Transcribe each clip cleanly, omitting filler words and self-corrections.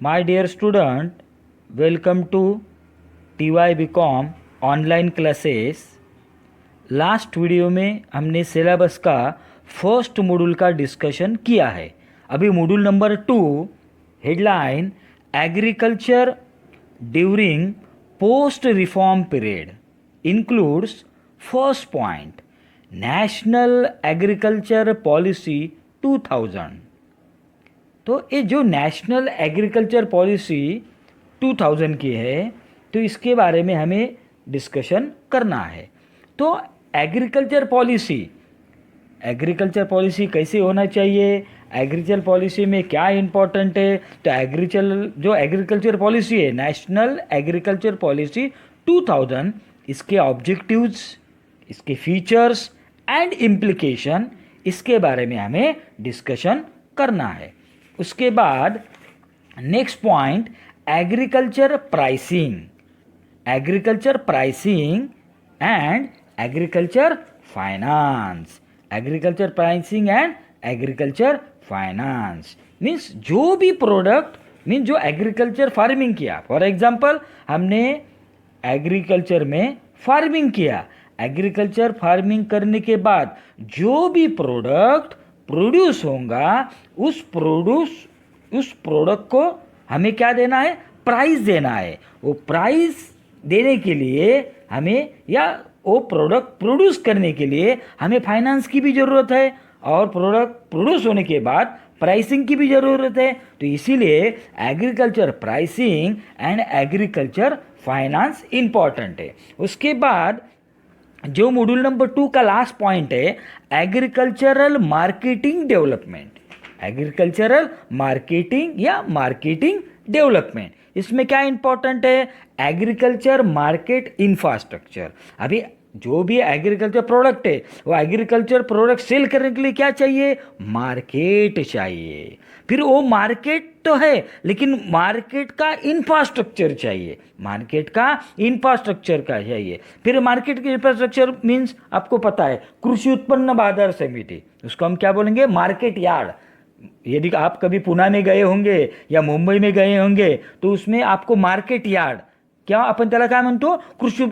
My dear student, welcome to TY BCom online classes. Last video में हमने syllabus का first module का discussion किया है। अभी module number 2 headline agriculture during post reform period includes first point national agriculture policy 2000। तो ये जो नेशनल एग्रीकल्चर पॉलिसी 2000 की है तो इसके बारे में हमें डिस्कशन करना है। तो एग्रीकल्चर पॉलिसी कैसे होना चाहिए, एग्रीकल्चर पॉलिसी में क्या इम्पोर्टेंट है। तो एग्रीकल्चर पॉलिसी है नेशनल एग्रीकल्चर पॉलिसी 2000, इसके ऑब्जेक्टिव्स, इसके फीचर्स एंड इम्प्लीकेशन, इसके बारे में हमें डिस्कशन करना है। उसके बाद next point agriculture pricing and agriculture finance. Agriculture pricing and agriculture finance means जो भी प्रोडक्ट मीन्स जो एग्रीकल्चर फार्मिंग किया, फॉर एग्जांपल हमने एग्रीकल्चर में फार्मिंग किया, एग्रीकल्चर फार्मिंग करने के बाद जो भी प्रोडक्ट प्रोड्यूस होगा उस प्रोडक्ट को हमें क्या देना है, प्राइस देना है। वो प्राइस देने के लिए हमें या वो प्रोडक्ट प्रोड्यूस करने के लिए हमें फाइनेंस की भी ज़रूरत है और प्रोडक्ट प्रोड्यूस होने के बाद प्राइसिंग की भी ज़रूरत है। तो इसीलिए agriculture pricing and agriculture finance important है। उसके बाद जो मॉड्यूल नंबर 2 का लास्ट पॉइंट है एग्रीकल्चरल मार्केटिंग डेवलपमेंट। इसमें क्या इंपॉर्टेंट है, एग्रीकल्चर मार्केट इंफ्रास्ट्रक्चर। अभी जो भी एग्रीकल्चर प्रोडक्ट है वो एग्रीकल्चर प्रोडक्ट सेल करने के लिए क्या चाहिए, मार्केट चाहिए। फिर वो मार्केट तो है लेकिन मार्केट का इंफ्रास्ट्रक्चर चाहिए, फिर मार्केट के इंफ्रास्ट्रक्चर मीन्स आपको पता है कृषि उत्पन्न बाजार समिति, उसको हम क्या बोलेंगे, मार्केट यार्ड। यदि आप कभी पुणे में गए होंगे या मुंबई में गए होंगे तो उसमें आपको मार्केट यार्ड, क्या आपण त्याला काय म्हणतो, कृषी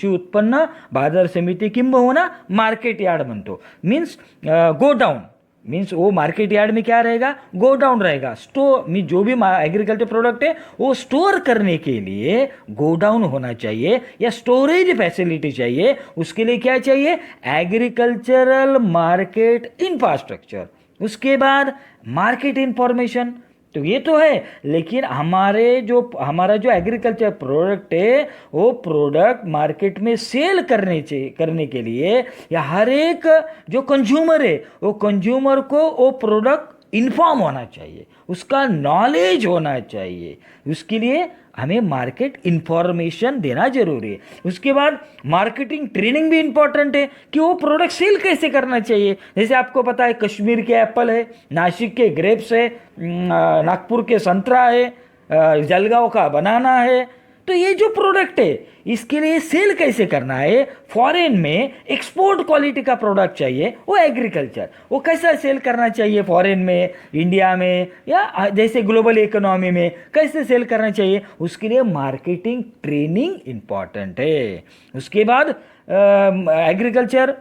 उत्पन्न बाजार समिती किंबहुना मार्केट यार्ड म्हणतो। मीन्स गोडाउन, मीन्स वो मार्केट यार्ड में क्या रहेगा, गोडाउन रहेगा। स्टोर मीन जो भी एग्रीकल्चर प्रोडक्ट है वो स्टोर करने के लिए गोडाउन होना चाहिए या स्टोरेज फैसिलिटी चाहिए। उसके लिए क्या चाहिए, एग्रीकल्चरल मार्केट इंफ्रास्ट्रक्चर। उसके बाद मार्केट इंफॉर्मेशन, तो ये तो है लेकिन हमारा जो एग्रीकल्चर प्रोडक्ट है वो प्रोडक्ट मार्केट में सेल करने के लिए या हर एक जो कंज्यूमर है वो कंज्यूमर को वो प्रोडक्ट इन्फॉर्म होना चाहिए, उसका नॉलेज होना चाहिए। उसके लिए हमें मार्केट इंफॉर्मेशन देना जरूरी है। उसके बाद मार्केटिंग ट्रेनिंग भी इंपॉर्टेंट है कि वो प्रोडक्ट सेल कैसे करना चाहिए। जैसे आपको पता है कश्मीर के एप्पल है, नासिक के ग्रेप्स है, नागपुर के संतरा है, जलगांव का बनाना है। तो ये जो प्रोडक्ट है इसके लिए सेल कैसे करना है, फॉरेन में एक्सपोर्ट क्वालिटी का प्रोडक्ट चाहिए, वो एग्रीकल्चर वो कैसा सेल करना चाहिए, फॉरेन में, इंडिया में या जैसे ग्लोबल इकोनॉमी में कैसे सेल करना चाहिए, उसके लिए मार्केटिंग ट्रेनिंग इम्पॉर्टेंट है। उसके बाद एग्रीकल्चर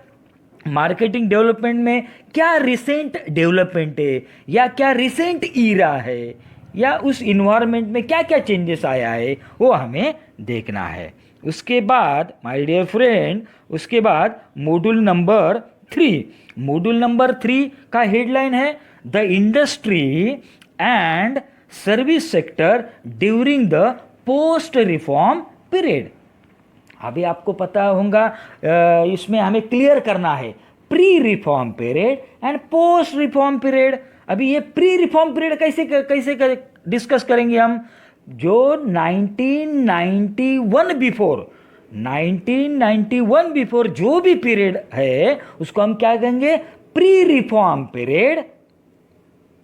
मार्केटिंग डेवलपमेंट में क्या रिसेंट डेवलपमेंट है या क्या रिसेंट ईरा है या उस इन्वायरमेंट में क्या क्या चेंजेस आया है वो हमें देखना है। उसके बाद माय डियर फ्रेंड, उसके बाद मॉड्यूल नंबर 3 का हेडलाइन है the industry and service sector during the post reform period. अभी आपको पता होगा इसमें हमें क्लियर करना है pre reform period and post reform period. अभी ये प्री रिफॉर्म पीरियड कैसे डिस्कस करेंगे हम, जो 1991 बिफोर जो भी पीरियड है उसको हम क्या कहेंगे, pre reform period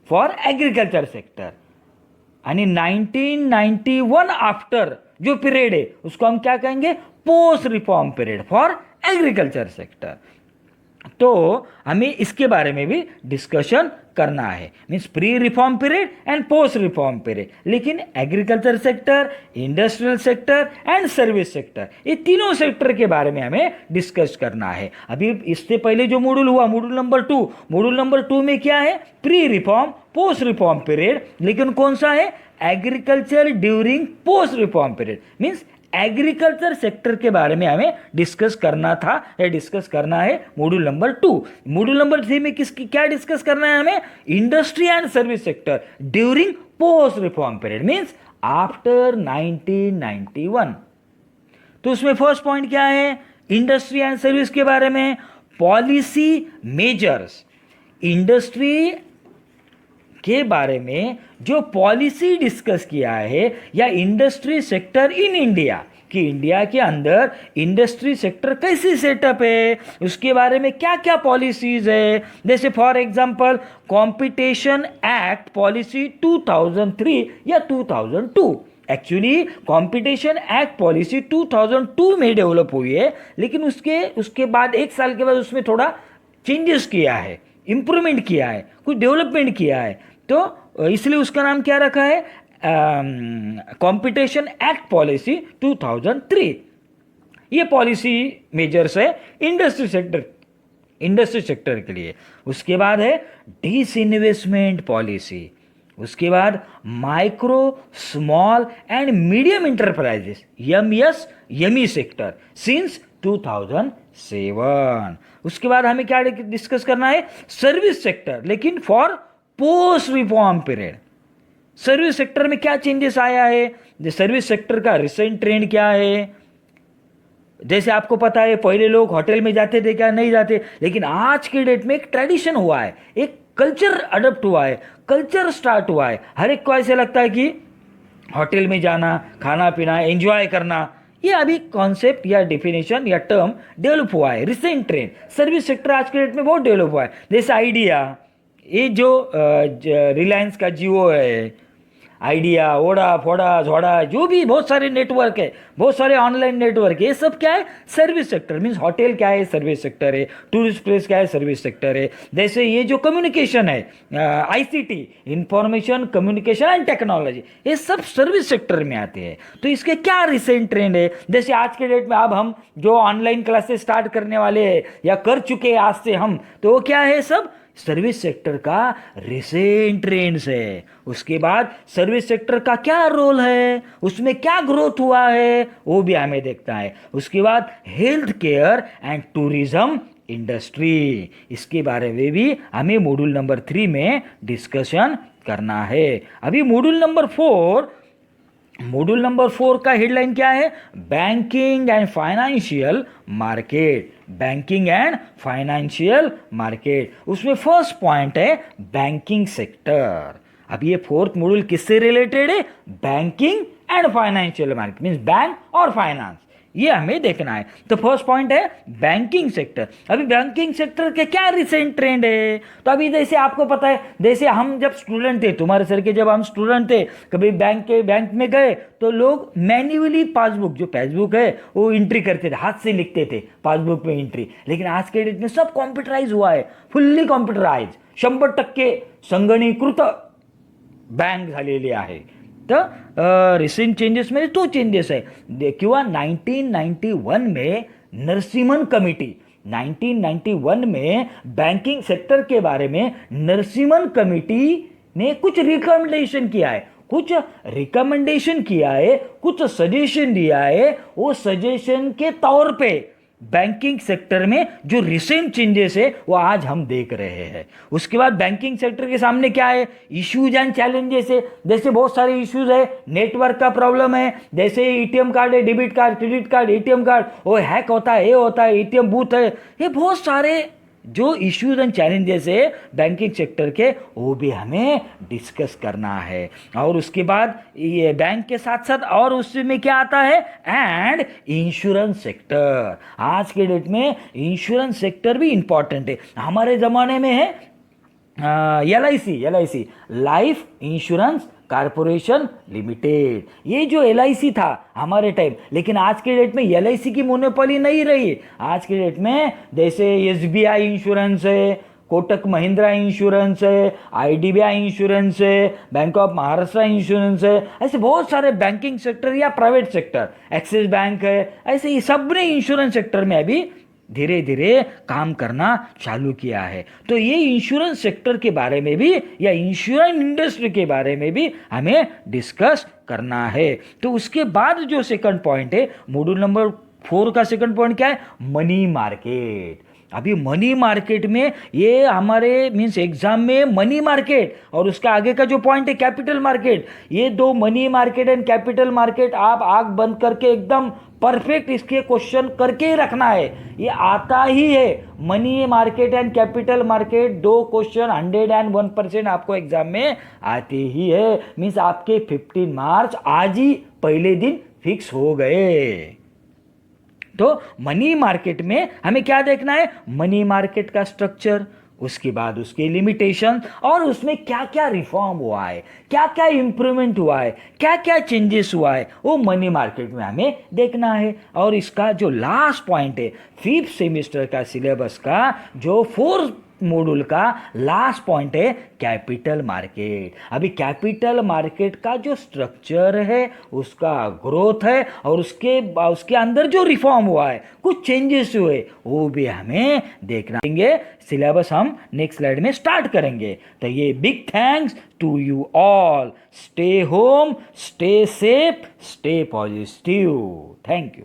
for agriculture sector. यानी 1991 आफ्टर जो पीरियड है उसको हम क्या कहेंगे, post reform period for agriculture sector. तो हमें इसके बारे में भी डिस्कशन करना है, means pre reform period and post reform period. लेकिन agriculture sector, industrial sector and service sector, ये तीनों सेक्टर के बारे में हमें डिस्कस करना है। अभी इससे पहले जो मॉड्यूल हुआ, मॉड्यूल नंबर टू में क्या है, pre reform post reform period. लेकिन कौन सा है, agriculture during post reform period, means agriculture sector के बारे में हमें डिस्कस करना था या डिस्कस करना है मॉड्यूल नंबर 2। मॉड्यूल नंबर 3 में किसकी क्या डिस्कस करना है हमें, industry and service sector during post reform period, means after 1991। तो उसमें फर्स्ट पॉइंट क्या है, इंडस्ट्री एंड सर्विस के बारे में पॉलिसी मेजर्स, इंडस्ट्री के बारे में जो पॉलिसी डिस्कस किया है या इंडस्ट्री सेक्टर इन इंडिया, कि इंडिया के अंदर इंडस्ट्री सेक्टर कैसे सेटअप है, उसके बारे में क्या क्या पॉलिसीज है। जैसे for example competition act policy 2003 या 2002। एक्चुअली कंपटीशन एक्ट पॉलिसी 2002 में डेवलप हुई है, लेकिन उसके बाद एक साल के बाद उसमें थोड़ा चेंजेस किया है, इंप्रूवमेंट किया है, कुछ डेवलपमेंट किया है, तो इसलिए उसका नाम क्या रखा है, कंपटीशन एक्ट पॉलिसी 2003। ये पॉलिसी मेजर्स है इंडस्ट्री सेक्टर के लिए। उसके बाद है डिसइन्वेस्टमेंट पॉलिसी, उसके बाद micro small and medium enterprises ME sector since 2007। उसके बाद हमें क्या डिस्कस करना है, सर्विस सेक्टर, लेकिन for post reform period. Service sector में क्या चेंजेस आया है, सर्विस सेक्टर का रिसेंट ट्रेंड क्या है। जैसे आपको पता है पहले लोग होटल में जाते थे क्या, नहीं जाते, लेकिन आज के डेट में एक ट्रेडिशन हुआ है, एक कल्चर अडॉप्ट हुआ है, कल्चर स्टार्ट हुआ है। हर एक को ऐसे लगता है कि होटल में जाना, खाना पीना, एंजॉय करना, ये अभी कॉन्सेप्ट या डेफिनेशन या टर्म डेवलप हुआ है, रिसेंट ट्रेंड। सर्विस सेक्टर आज के डेट में बहुत डेवलप हुआ है। जैसे आइडिया, ये जो रिलायंस का जियो है, आइडिया, ओडा, फोडा, झोड़ा, जो भी बहुत सारे नेटवर्क है, बहुत सारे ऑनलाइन नेटवर्क है, ये सब क्या है, सर्विस सेक्टर। मीन्स होटल क्या है, सर्विस सेक्टर है। टूरिस्ट प्लेस क्या है, सर्विस सेक्टर है। जैसे ये जो कम्युनिकेशन है, ICT, information communication and technology, ये सब सर्विस सेक्टर में आते हैं। तो इसके क्या रिसेंट ट्रेंड है, जैसे आज के डेट में अब हम जो ऑनलाइन क्लासेस स्टार्ट करने वाले हैं या कर चुके हैं आज से हम, तो वो क्या है, सब सर्विस सेक्टर का रिसेंट ट्रेंड्स है। उसके बाद सर्विस सेक्टर का क्या रोल है, उसमें क्या ग्रोथ हुआ है, वो भी हमें देखना है। उसके बाद health care and tourism industry, इसके बारे में भी हमें मॉड्यूल नंबर 3 में डिस्कशन करना है। अभी मॉड्यूल नंबर 4 का हेडलाइन क्या है, banking and financial market. Banking and financial market, उसमें फर्स्ट पॉइंट है बैंकिंग सेक्टर। अब ये फोर्थ मॉड्यूल किससे रिलेटेड है, banking and financial market, means bank और फाइनेंस, ये हमें देखना है। तो फर्स्ट पॉइंट है बैंकिंग सेक्टर। अभी बैंकिंग सेक्टर के क्या रिसेंट ट्रेंड है, तो अभी जैसे आपको पता है, जैसे हम जब स्टूडेंट थे, तुम्हारे सर के जब हम स्टूडेंट थे, कभी बैंक में गए तो लोग मैन्युअली पासबुक है वो एंट्री करते थे, हाथ से लिखते थे पासबुक में एंट्री। लेकिन आज के डेट में सब कॉम्प्युटराइज हुआ है, फुल्ली कॉम्प्युटराइज, 100% संगणीकृत बँक झालेली आहे। तर रिसेंट चेंजेसमध्ये तो चेंजेस आहे किंवा 1991 में नरसिम्हन कमिटी, 1991 में बैंकिंग सेक्टर के बारे में नरसिम्हन कमिटी ने कुछ रिकमेंडेशन किया है, कुछ सजेशन दिया है। वो सजेशन के तौर पे बैंकिंग सेक्टर में जो रिसेंट चेंजेस है वो आज हम देख रहे हैं। उसके बाद बैंकिंग सेक्टर के सामने क्या है, इश्यूज एंड चैलेंजेस है। जैसे बहुत सारे इश्यूज है, नेटवर्क का प्रॉब्लम है, जैसे एटीएम कार्ड है, debit card, credit card, ATM card वो हैक होता है, ये होता है, एटीएम बूथ है, ये बहुत सारे जो इश्यूज एंड चैलेंजेस है बैंकिंग सेक्टर के, वो भी हमें डिस्कस करना है। और उसके बाद ये बैंक के साथ साथ और उसमें क्या आता है, एंड इंश्योरेंस सेक्टर। आज के डेट में इंश्योरेंस सेक्टर भी इंपॉर्टेंट है। हमारे ज़माने में है LIC, life insurance corporation limited, ये जो LIC था हमारे टाइम, लेकिन आज के डेट में LIC की मोनोपोली नहीं रही। आज के डेट में जैसे SBI इंश्योरेंस है, कोटक महिंद्रा इंश्योरेंस है, आईडीबीआई इंश्योरेंस है, बैंक ऑफ महाराष्ट्र इंश्योरेंस है, ऐसे बहुत सारे बैंकिंग सेक्टर या प्राइवेट सेक्टर, एक्सिस बैंक है, ऐसे ये सब ने इंश्योरेंस सेक्टर में अभी धीरे धीरे काम करना चालू किया है। तो ये इंश्योरेंस सेक्टर के बारे में भी या इंश्योरेंस इंडस्ट्री के बारे में भी हमें डिस्कस करना है। तो उसके बाद जो सेकंड पॉइंट है, मॉड्यूल नंबर 4 का सेकंड पॉइंट क्या है? Money market. अभी मनी मार्केट में ये हमारे मीन्स एग्जाम में मनी मार्केट और उसका आगे का जो पॉइंट है कैपिटल मार्केट, ये दो money market and capital market आप आंख बंद करके एकदम परफेक्ट इसके क्वेश्चन करके ही रखना है। ये आता ही है, money market and capital market, दो क्वेश्चन 101% आपको एग्जाम में आते ही है। मीन्स आपके 15 मार्च आज ही पहले दिन फिक्स हो गए। तो मनी मार्केट में हमें क्या देखना है? मनी मार्केट का स्ट्रक्चर, उसके बाद उसके लिमिटेशन और उसमें क्या क्या रिफॉर्म हुआ है, क्या क्या इंप्रूवमेंट हुआ है, क्या क्या चेंजेस हुआ है, वो मनी मार्केट में हमें देखना है। और इसका जो लास्ट पॉइंट है 5th सेमेस्टर का सिलेबस का जो 4th मॉड्यूल का लास्ट पॉइंट है कैपिटल मार्केट। अभी कैपिटल मार्केट का जो स्ट्रक्चर है, उसका ग्रोथ है और उसके अंदर जो रिफॉर्म हुआ है, कुछ चेंजेस हुए, वो भी हमें देखना है। सिलेबस हम नेक्स्ट स्लाइड में स्टार्ट करेंगे। तो ये big thanks to you all. Stay home, stay safe, stay positive. Thank you.